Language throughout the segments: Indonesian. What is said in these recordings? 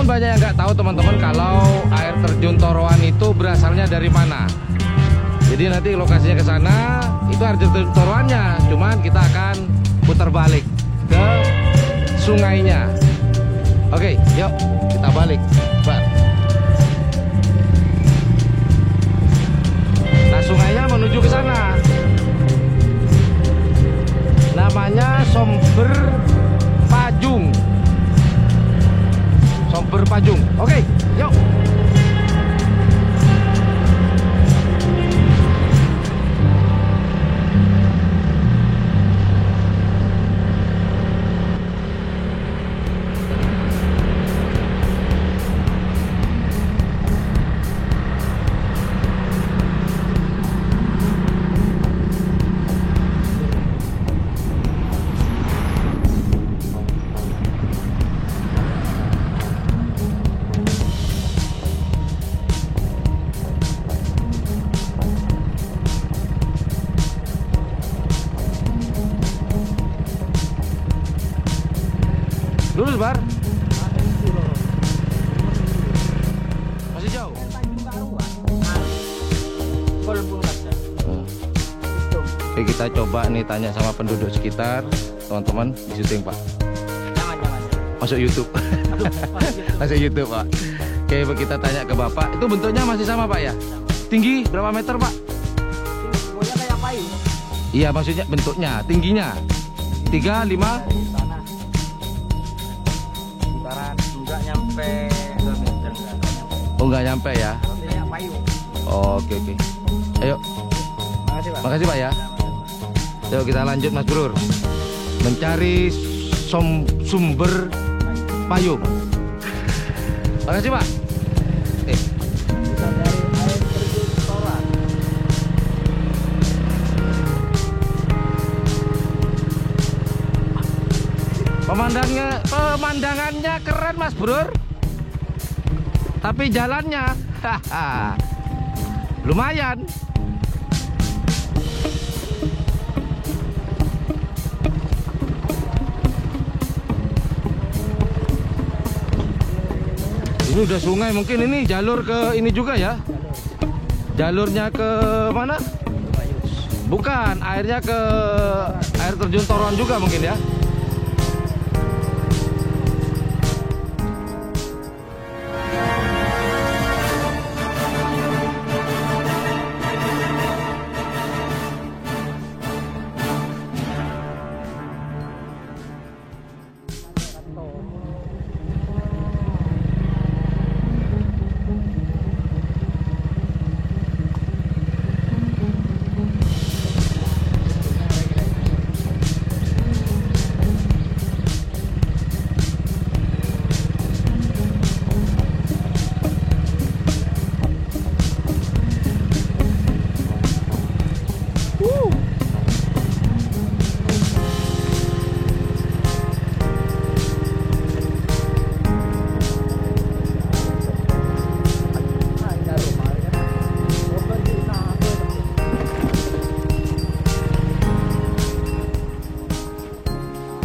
Namun banyak yang nggak tahu teman-teman kalau air terjun Toroan itu berasalnya dari mana. Jadi nanti lokasinya ke sana itu air terjun Toroannya, cuman kita akan putar balik ke sungainya. Oke, yuk kita balik, Pak. Nah, sungainya menuju ke sana. Namanya Somber Pajung. Somber Pajung. Oke, yuk. Lurus, Bar? Masih jauh? Oke, kita coba nih tanya sama penduduk sekitar, teman-teman, di syuting, Pak. Jangan. Masuk YouTube. Masuk YouTube, Pak. Oke, kita tanya ke Bapak. Itu bentuknya masih sama, Pak ya? Tinggi berapa meter, Pak? Semuanya kayak payung. Iya, maksudnya bentuknya, tingginya 3, 5? Enggak nyampe 2 meter. Oh, nggak nyampe ya? Kayak payung. Oke. Ayo, Makasih, Pak. makasih Pak ya. Yuk kita lanjut Mas Brur, mencari sumber payung. Makasih Pak. Kita dari air terjun Toroan. Pemandangannya keren Mas Brur. Tapi jalannya lumayan. Ini udah sungai, mungkin ini jalur ke ini juga ya. Jalurnya ke mana? Bukan, airnya ke air terjun Toroan juga mungkin ya.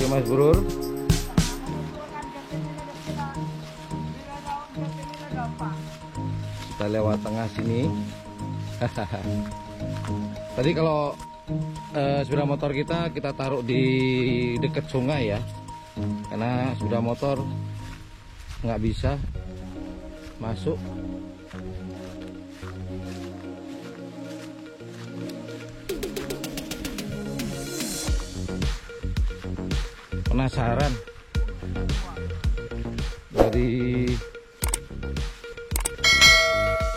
Mas Brur, kita lewat tengah sini. Tadi kalau sepeda motor kita taruh di dekat sungai ya, karena sepeda motor nggak bisa masuk. Penasaran dari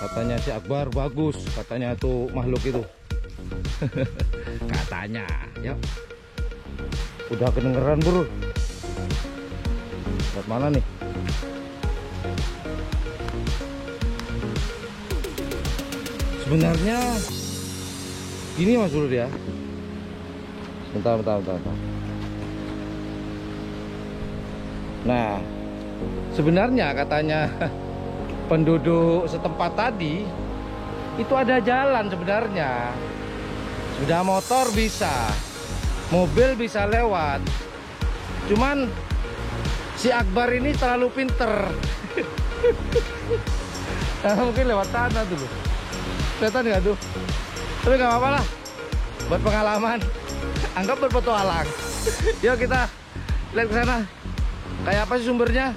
katanya si Akbar bagus, katanya tuh makhluk itu. Katanya ya udah kedengeran Bro. Buat mana nih? Sebenarnya ini Mas Bro ya. Bentar. Nah, sebenarnya katanya penduduk setempat tadi itu ada jalan sebenarnya. Sepeda motor bisa, mobil bisa lewat. Cuman si Akbar ini terlalu pinter. Karena mungkin lewat tanah dulu. Kelihatan nggak tuh? Tapi nggak apa-apa lah. Buat pengalaman. Anggap berpetualang. Yuk kita lihat ke sana. Kayak apa sih sumbernya?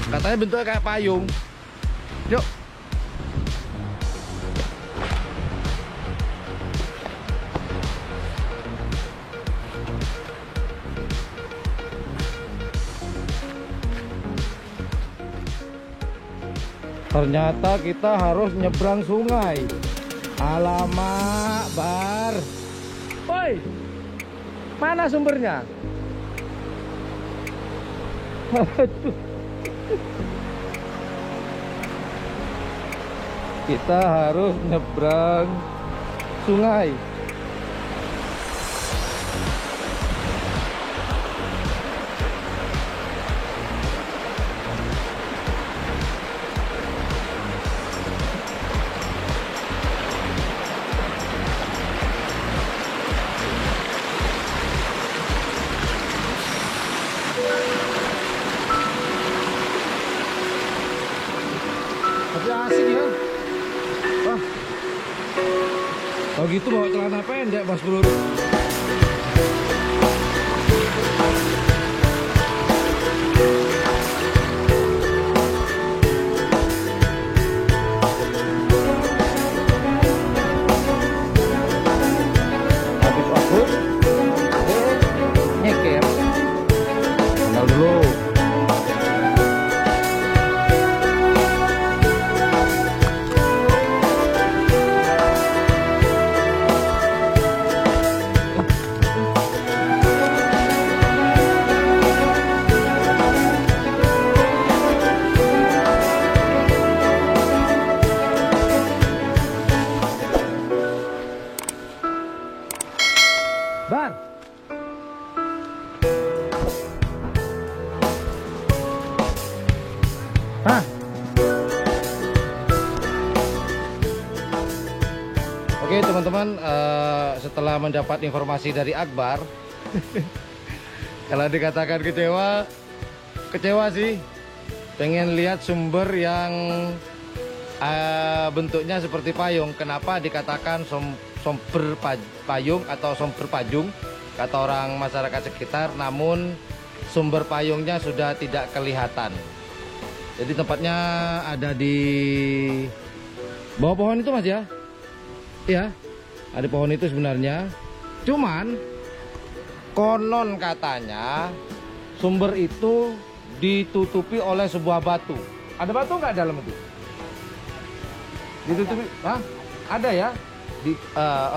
Katanya bentuknya kayak payung. Yuk. Ternyata kita harus nyebrang sungai. Alamak, Bar. Woi, mana sumbernya? Kita harus nyebrang sungai. Tapi asik ya. Wah. Kalau gitu bawa celana pendek Mas Bro. Habis aku nyeker. Tinggal dulu. Bar. Hah? Oke teman-teman, setelah mendapat informasi dari Akbar, kalau dikatakan kecewa, kecewa sih. Pengen lihat sumber yang bentuknya seperti payung. Kenapa dikatakan sumber payung atau sumber pajung kata orang masyarakat sekitar, namun sumber payungnya sudah tidak kelihatan. Jadi tempatnya ada di bawah pohon itu Mas ya? Iya, ada pohon itu sebenarnya. Cuman konon katanya sumber itu ditutupi oleh sebuah batu. Ada batu nggak dalam itu? Ditutupi? Hah? Ada ya?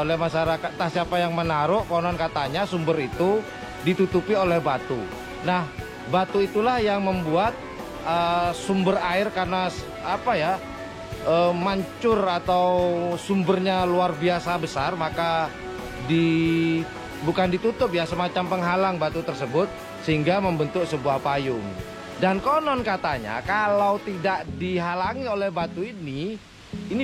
Oleh masyarakat, entah siapa yang menaruh, konon katanya sumber itu ditutupi oleh batu. Nah, batu itulah yang membuat sumber air karena apa ya, mancur atau sumbernya luar biasa besar, maka bukan ditutup ya, semacam penghalang batu tersebut sehingga membentuk sebuah payung. Dan konon katanya kalau tidak dihalangi oleh batu ini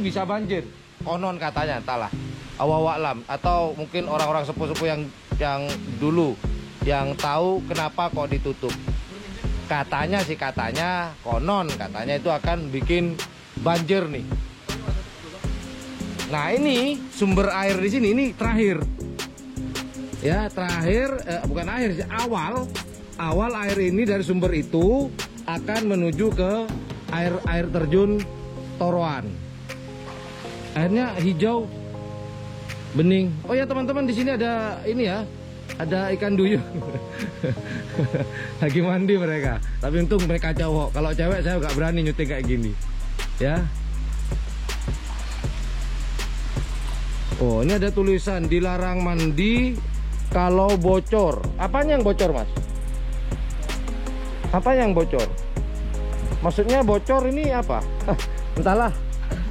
bisa banjir. Konon katanya, entahlah, awal-alam atau mungkin orang-orang sepuh-sepuh yang dulu yang tahu kenapa kok ditutup. Katanya sih, konon katanya itu akan bikin banjir nih. Nah ini sumber air di sini, ini terakhir. Ya terakhir, bukan akhir sih, awal air ini dari sumber itu akan menuju ke air terjun Toroan. Airnya hijau, bening. Oh ya teman-teman, di sini ada ini ya, ada ikan duyung. Lagi mandi mereka. Tapi untung mereka cowok. Kalau cewek saya nggak berani nyuting kayak gini. Ya. Oh ini ada tulisan dilarang mandi kalau bocor. Apanya yang bocor Mas? Apa yang bocor? Maksudnya bocor ini apa? Entahlah.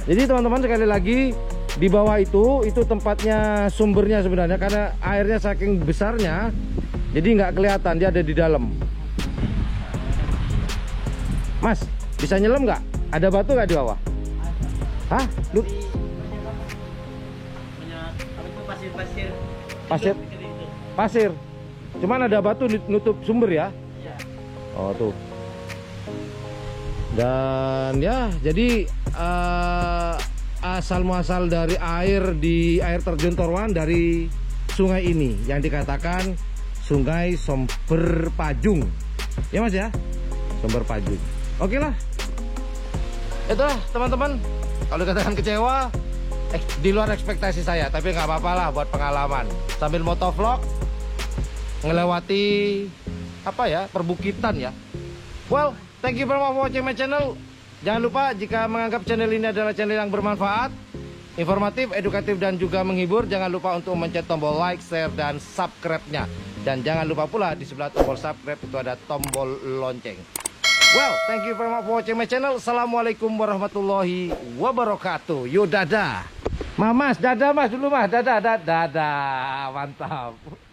Jadi teman-teman sekali lagi, di bawah itu tempatnya sumbernya sebenarnya, karena airnya saking besarnya jadi nggak kelihatan, dia ada di dalam. Mas bisa nyelam nggak? Ada batu nggak di bawah? Hah? Lu? Pasir. Cuman ada batu nutup sumber ya? Oh tuh. Dan ya, jadi asal muasal dari air di air terjun Toroan dari sungai ini yang dikatakan Sungai Somber Pajung. Ya Mas ya, Somber Pajung. Oke lah, itulah teman-teman. Kalau dikatakan kecewa, di luar ekspektasi saya, tapi nggak apa-apa lah buat pengalaman. Sambil motovlog ngelewati apa ya, perbukitan ya. Well, thank you very much for watching my channel. Jangan lupa jika menganggap channel ini adalah channel yang bermanfaat, informatif, edukatif, dan juga menghibur, jangan lupa untuk mencet tombol like, share, dan subscribe-nya. Dan jangan lupa pula di sebelah tombol subscribe itu ada tombol lonceng. Well, thank you very much for watching my channel. Assalamualaikum warahmatullahi wabarakatuh. Yo, dadah. Mas, dadah mas dulu mas. Dadah, dadah, dadah. Mantap.